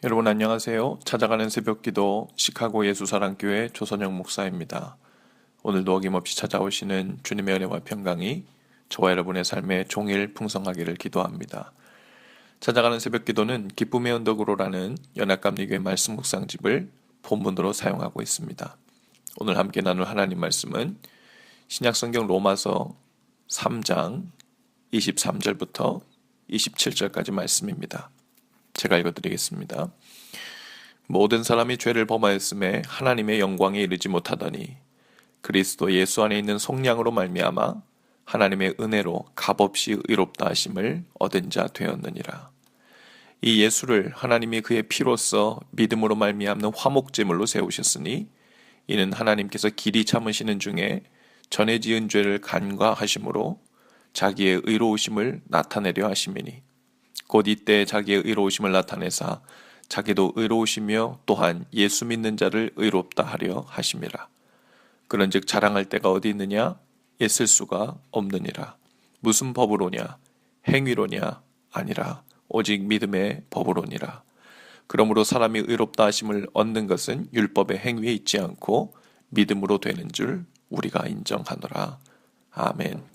여러분 안녕하세요. 찾아가는 새벽기도 시카고 예수사랑교회 조선영 목사입니다. 오늘도 어김없이 찾아오시는 주님의 은혜와 평강이 저와 여러분의 삶에 종일 풍성하기를 기도합니다. 찾아가는 새벽기도는 기쁨의 언덕으로라는 연합감리교회 말씀 묵상집을 본문으로 사용하고 있습니다. 오늘 함께 나눌 하나님 말씀은 신약성경 로마서 3장 23절부터 27절까지 말씀입니다. 제가 읽어드리겠습니다. 모든 사람이 죄를 범하였음에 하나님의 영광에 이르지 못하더니 그리스도 예수 안에 있는 속량으로 말미암아 하나님의 은혜로 값없이 의롭다 하심을 얻은 자 되었느니라. 이 예수를 하나님이 그의 피로써 믿음으로 말미암는 화목제물로 세우셨으니 이는 하나님께서 길이 참으시는 중에 전에 지은 죄를 간과하심으로 자기의 의로우심을 나타내려 하심이니 곧 이때 자기의 의로우심을 나타내사 자기도 의로우시며 또한 예수 믿는 자를 의롭다 하려 하심이라. 그런즉 자랑할 때가 어디 있느냐? 있을 수가 없느니라. 무슨 법으로냐? 행위로냐? 아니라 오직 믿음의 법으로니라. 그러므로 사람이 의롭다 하심을 얻는 것은 율법의 행위에 있지 않고 믿음으로 되는 줄 우리가 인정하노라. 아멘.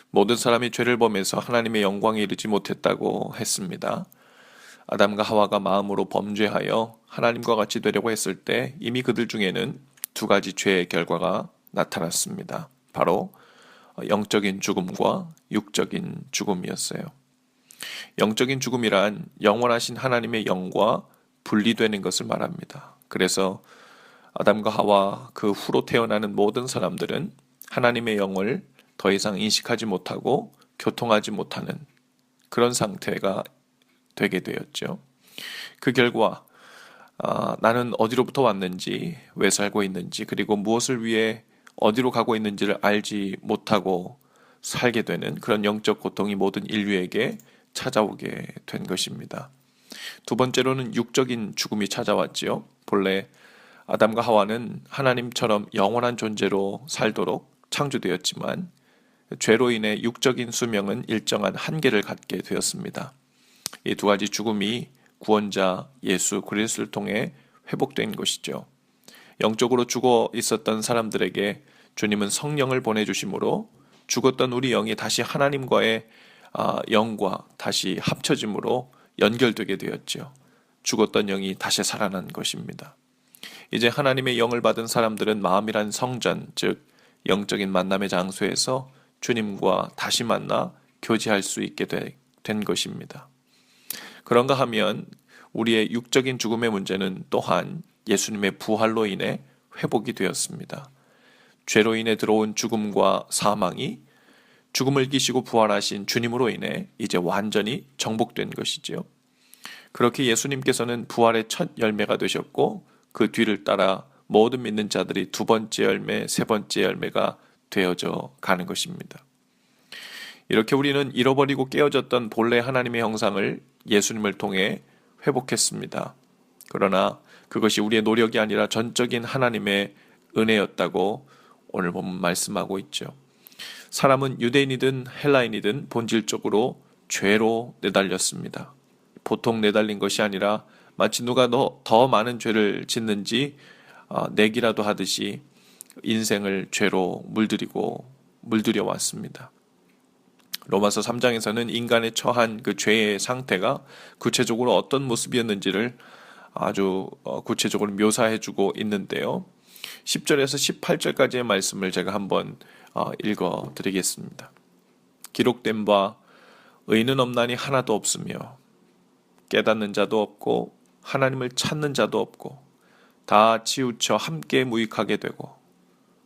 모든 사람이 죄를 범해서 하나님의 영광에 이르지 못했다고 했습니다. 아담과 하와가 마음으로 범죄하여 하나님과 같이 되려고 했을 때 이미 그들 중에는 두 가지 죄의 결과가 나타났습니다. 바로 영적인 죽음과 육적인 죽음이었어요. 영적인 죽음이란 영원하신 하나님의 영과 분리되는 것을 말합니다. 그래서 아담과 하와 그 후로 태어나는 모든 사람들은 하나님의 영을 더 이상 인식하지 못하고 교통하지 못하는 그런 상태가 되게 되었죠. 그 결과 나는 어디로부터 왔는지, 왜 살고 있는지, 그리고 무엇을 위해 어디로 가고 있는지를 알지 못하고 살게 되는 그런 영적 고통이 모든 인류에게 찾아오게 된 것입니다. 두 번째로는 육적인 죽음이 찾아왔지요. 본래 아담과 하와는 하나님처럼 영원한 존재로 살도록 창조되었지만 죄로 인해 육적인 수명은 일정한 한계를 갖게 되었습니다. 이 두 가지 죽음이 구원자 예수 그리스도를 통해 회복된 것이죠. 영적으로 죽어 있었던 사람들에게 주님은 성령을 보내주심으로 죽었던 우리 영이 다시 하나님과의 영과 다시 합쳐짐으로 연결되게 되었죠. 죽었던 영이 다시 살아난 것입니다. 이제 하나님의 영을 받은 사람들은 마음이란 성전, 즉 영적인 만남의 장소에서 주님과 다시 만나 교제할 수 있게 된 것입니다. 그런가 하면 우리의 육적인 죽음의 문제는 또한 예수님의 부활로 인해 회복이 되었습니다. 죄로 인해 들어온 죽음과 사망이 죽음을 이기시고 부활하신 주님으로 인해 이제 완전히 정복된 것이지요. 그렇게 예수님께서는 부활의 첫 열매가 되셨고 그 뒤를 따라 모든 믿는 자들이 두 번째 열매, 세 번째 열매가 되어져 가는 것입니다. 이렇게 우리는 잃어버리고 깨어졌던 본래 하나님의 형상을 예수님을 통해 회복했습니다. 그러나 그것이 우리의 노력이 아니라 전적인 하나님의 은혜였다고 오늘 보면 말씀하고 있죠. 사람은 유대인이든 헬라인이든 본질적으로 죄로 내달렸습니다. 보통 내달린 것이 아니라 마치 누가 더 많은 죄를 짓는지 내기라도 하듯이 인생을 죄로 물들여 왔습니다. 로마서 3장에서는 인간의 처한 그 죄의 상태가 구체적으로 어떤 모습이었는지를 아주 구체적으로 묘사해주고 있는데요. 10절에서 18절까지의 말씀을 제가 한번 읽어드리겠습니다. 기록된 바 의는 없나니 하나도 없으며 깨닫는 자도 없고 하나님을 찾는 자도 없고 다 치우쳐 함께 무익하게 되고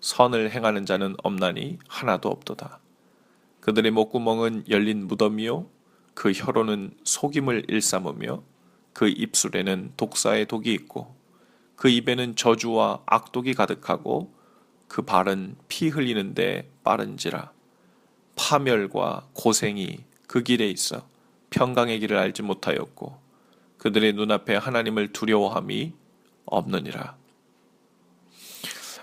선을 행하는 자는 없나니 하나도 없도다. 그들의 목구멍은 열린 무덤이요 그 혀로는 속임을 일삼으며 그 입술에는 독사의 독이 있고 그 입에는 저주와 악독이 가득하고 그 발은 피 흘리는데 빠른지라. 파멸과 고생이 그 길에 있어 평강의 길을 알지 못하였고 그들의 눈앞에 하나님을 두려워함이 없느니라.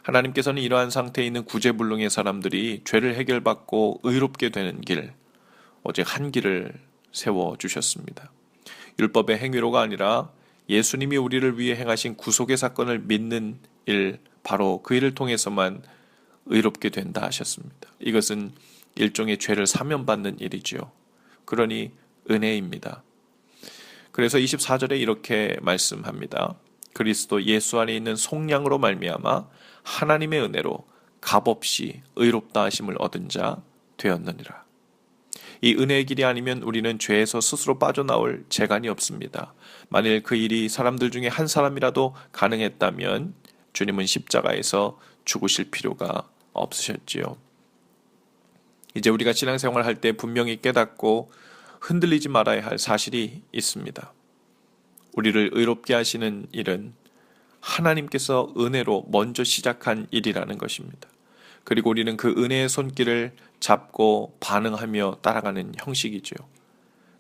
하나님께서는 이러한 상태에 있는 구제불능의 사람들이 죄를 해결받고 의롭게 되는 길, 오직 한 길을 세워주셨습니다. 율법의 행위로가 아니라 예수님이 우리를 위해 행하신 구속의 사건을 믿는 일, 바로 그 일을 통해서만 의롭게 된다 하셨습니다. 이것은 일종의 죄를 사면받는 일이지요. 그러니 은혜입니다. 그래서 24절에 이렇게 말씀합니다. 그리스도 예수 안에 있는 속량으로 말미암아 하나님의 은혜로 값없이 의롭다 하심을 얻은 자 되었느니라. 이 은혜의 길이 아니면 우리는 죄에서 스스로 빠져나올 재간이 없습니다. 만일 그 일이 사람들 중에 한 사람이라도 가능했다면 주님은 십자가에서 죽으실 필요가 없으셨지요. 이제 우리가 신앙생활 할 때 분명히 깨닫고 흔들리지 말아야 할 사실이 있습니다. 우리를 의롭게 하시는 일은 하나님께서 은혜로 먼저 시작한 일이라는 것입니다. 그리고 우리는 그 은혜의 손길을 잡고 반응하며 따라가는 형식이죠.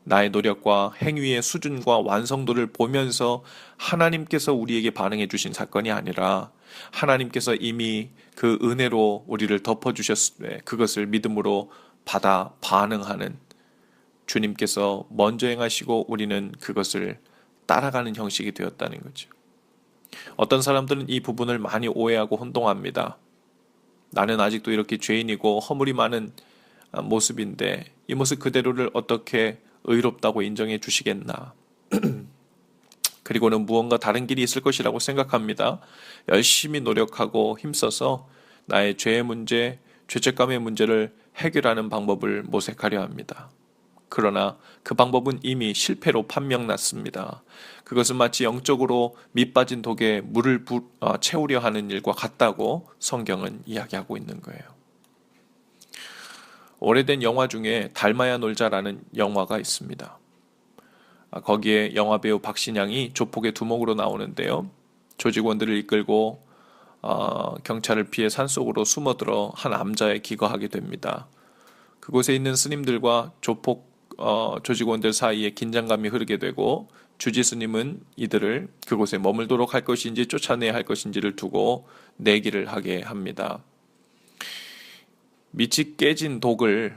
나의 노력과 행위의 수준과 완성도를 보면서 하나님께서 우리에게 반응해 주신 사건이 아니라 하나님께서 이미 그 은혜로 우리를 덮어주셨을 때 그것을 믿음으로 받아 반응하는, 주님께서 먼저 행하시고 우리는 그것을 따라가는 형식이 되었다는 거죠. 어떤 사람들은 이 부분을 많이 오해하고 혼동합니다. 나는 아직도 이렇게 죄인이고 허물이 많은 모습인데 이 모습 그대로를 어떻게 의롭다고 인정해 주시겠나. 그리고는 무언가 다른 길이 있을 것이라고 생각합니다. 열심히 노력하고 힘써서 나의 죄의 문제, 죄책감의 문제를 해결하는 방법을 모색하려 합니다. 그러나 그 방법은 이미 실패로 판명났습니다. 그것은 마치 영적으로 밑빠진 독에 물을 채우려 하는 일과 같다고 성경은 이야기하고 있는 거예요. 오래된 영화 중에 닮아야 놀자라는 영화가 있습니다. 거기에 영화배우 박신양이 조폭의 두목으로 나오는데요. 조직원들을 이끌고 경찰을 피해 산속으로 숨어들어 한 암자에 기거하게 됩니다. 그곳에 있는 스님들과 조폭 조직원들 사이에 긴장감이 흐르게 되고 주지 스님은 이들을 그곳에 머물도록 할 것인지 쫓아내야 할 것인지를 두고 내기를 하게 합니다. 밑이 깨진 독에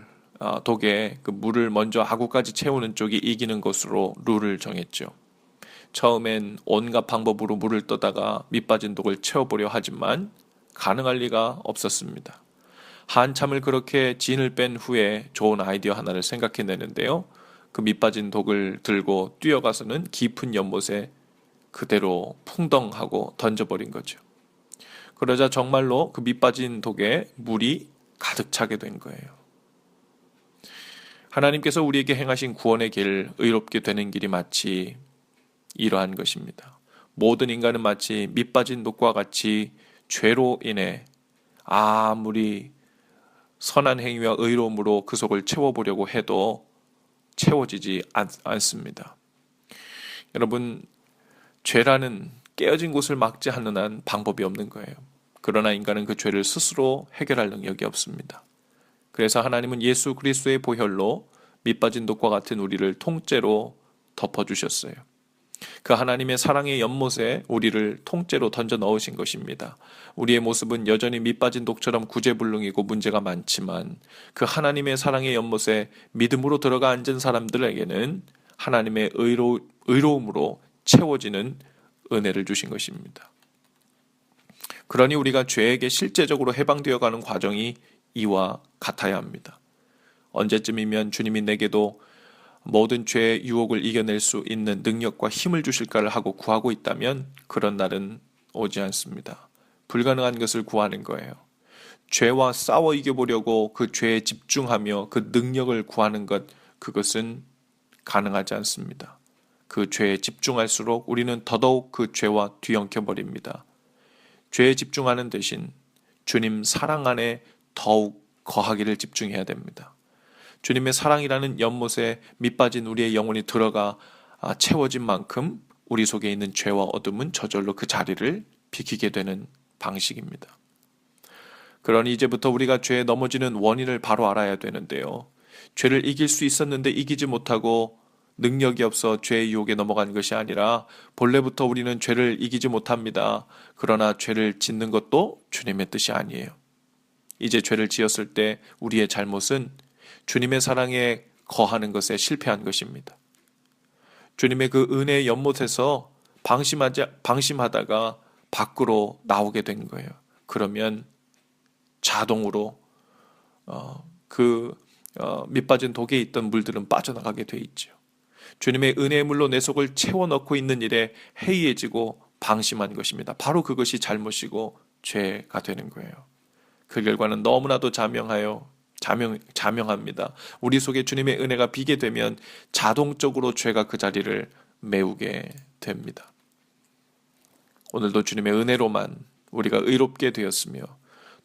그 물을 먼저 하구까지 채우는 쪽이 이기는 것으로 룰을 정했죠. 처음엔 온갖 방법으로 물을 떠다가 밑빠진 독을 채워보려 하지만 가능할 리가 없었습니다. 한참을 그렇게 진을 뺀 후에 좋은 아이디어 하나를 생각해내는데요. 그 밑빠진 독을 들고 뛰어가서는 깊은 연못에 그대로 풍덩하고 던져버린 거죠. 그러자 정말로 그 밑빠진 독에 물이 가득 차게 된 거예요. 하나님께서 우리에게 행하신 구원의 길, 의롭게 되는 길이 마치 이러한 것입니다. 모든 인간은 마치 밑빠진 독과 같이 죄로 인해 아무리 선한 행위와 의로움으로 그 속을 채워보려고 해도 채워지지 않습니다. 여러분, 죄라는 깨어진 곳을 막지 않는 한 방법이 없는 거예요. 그러나 인간은 그 죄를 스스로 해결할 능력이 없습니다. 그래서 하나님은 예수 그리스도의 보혈로 밑빠진 독과 같은 우리를 통째로 덮어주셨어요. 그 하나님의 사랑의 연못에 우리를 통째로 던져 넣으신 것입니다. 우리의 모습은 여전히 밑빠진 독처럼 구제불능이고 문제가 많지만 그 하나님의 사랑의 연못에 믿음으로 들어가 앉은 사람들에게는 하나님의 의로움으로 채워지는 은혜를 주신 것입니다. 그러니 우리가 죄에게 실제적으로 해방되어 가는 과정이 이와 같아야 합니다. 언제쯤이면 주님이 내게도 모든 죄의 유혹을 이겨낼 수 있는 능력과 힘을 주실까를 하고 구하고 있다면 그런 날은 오지 않습니다. 불가능한 것을 구하는 거예요. 죄와 싸워 이겨보려고 그 죄에 집중하며 그 능력을 구하는 것, 그것은 가능하지 않습니다. 그 죄에 집중할수록 우리는 더더욱 그 죄와 뒤엉켜버립니다. 죄에 집중하는 대신 주님 사랑 안에 더욱 거하기를 집중해야 됩니다. 주님의 사랑이라는 연못에 밑빠진 우리의 영혼이 들어가 채워진 만큼 우리 속에 있는 죄와 어둠은 저절로 그 자리를 비키게 되는 방식입니다. 그러니 이제부터 우리가 죄에 넘어지는 원인을 바로 알아야 되는데요. 죄를 이길 수 있었는데 이기지 못하고 능력이 없어 죄의 유혹에 넘어간 것이 아니라 본래부터 우리는 죄를 이기지 못합니다. 그러나 죄를 짓는 것도 주님의 뜻이 아니에요. 이제 죄를 지었을 때 우리의 잘못은 주님의 사랑에 거하는 것에 실패한 것입니다. 주님의 그 은혜의 연못에서 방심하다가 밖으로 나오게 된 거예요. 그러면 자동으로 밑빠진 독에 있던 물들은 빠져나가게 돼 있죠. 주님의 은혜의 물로 내 속을 채워넣고 있는 일에 해이해지고 방심한 것입니다. 바로 그것이 잘못이고 죄가 되는 거예요. 그 결과는 너무나도 자명합니다. 우리 속에 주님의 은혜가 비게 되면 자동적으로 죄가 그 자리를 메우게 됩니다. 오늘도 주님의 은혜로만 우리가 의롭게 되었으며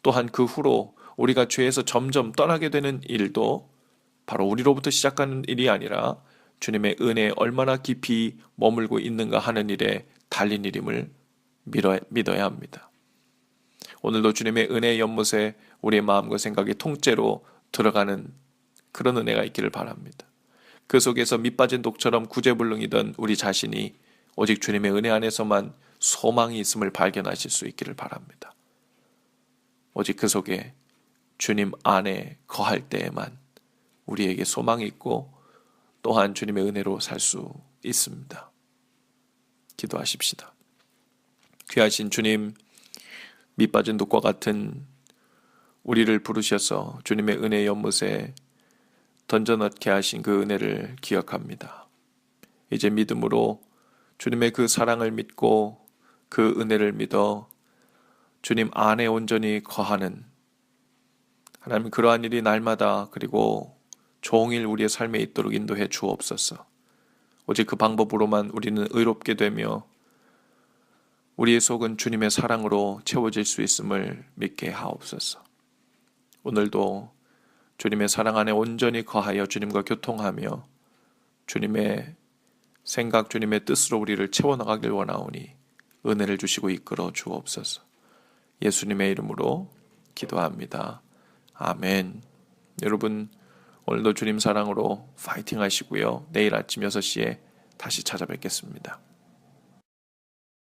또한 그 후로 우리가 죄에서 점점 떠나게 되는 일도 바로 우리로부터 시작하는 일이 아니라 주님의 은혜에 얼마나 깊이 머물고 있는가 하는 일에 달린 일임을 믿어야 합니다. 오늘도 주님의 은혜의 연못에 우리의 마음과 생각이 통째로 들어가는 그런 은혜가 있기를 바랍니다. 그 속에서 밑빠진 독처럼 구제불능이던 우리 자신이 오직 주님의 은혜 안에서만 소망이 있음을 발견하실 수 있기를 바랍니다. 오직 그 속에 주님 안에 거할 때에만 우리에게 소망이 있고 또한 주님의 은혜로 살 수 있습니다. 기도하십시다. 귀하신 주님, 밑빠진 독과 같은 우리를 부르셔서 주님의 은혜의 연못에 던져넣게 하신 그 은혜를 기억합니다. 이제 믿음으로 주님의 그 사랑을 믿고 그 은혜를 믿어 주님 안에 온전히 거하는 하나님, 그러한 일이 날마다 그리고 종일 우리의 삶에 있도록 인도해 주옵소서. 오직 그 방법으로만 우리는 의롭게 되며 우리의 속은 주님의 사랑으로 채워질 수 있음을 믿게 하옵소서. 오늘도 주님의 사랑 안에 온전히 거하여 주님과 교통하며 주님의 생각, 주님의 뜻으로 우리를 채워나가길 원하오니 은혜를 주시고 이끌어 주옵소서. 예수님의 이름으로 기도합니다. 아멘. 여러분, 오늘도 주님 사랑으로 파이팅 하시고요. 내일 아침 6시에 다시 찾아뵙겠습니다.